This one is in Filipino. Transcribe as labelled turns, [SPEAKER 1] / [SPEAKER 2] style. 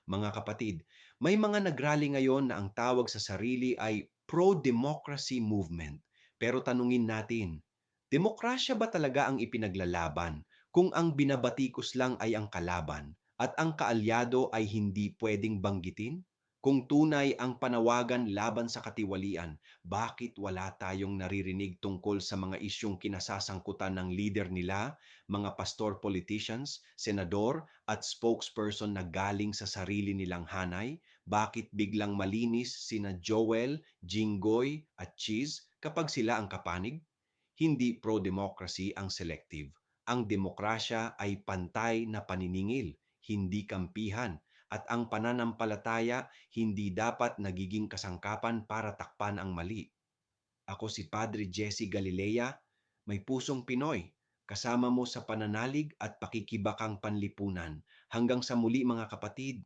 [SPEAKER 1] Mga kapatid, may mga nagrally ngayon na ang tawag sa sarili ay pro-democracy movement. Pero tanungin natin, demokrasya ba talaga ang ipinaglalaban kung ang binabatikos lang ay ang kalaban at ang kaalyado ay hindi pwedeng banggitin? Kung tunay ang panawagan laban sa katiwalian, bakit wala tayong naririnig tungkol sa mga isyung kinasasangkutan ng leader nila, mga pastor politicians, senador at spokesperson na galing sa sarili nilang hanay? Bakit biglang malinis sina Joel, Jinggoy at Cheese kapag sila ang kapanig? Hindi pro-democracy ang selective. Ang demokrasya ay pantay na paniningil, hindi kampihan, at ang pananampalataya hindi dapat nagiging kasangkapan para takpan ang mali. Ako si Padre Jesse Galilea, may pusong Pinoy. Kasama mo sa pananalig at pakikibakang panlipunan. Hanggang sa muli mga kapatid.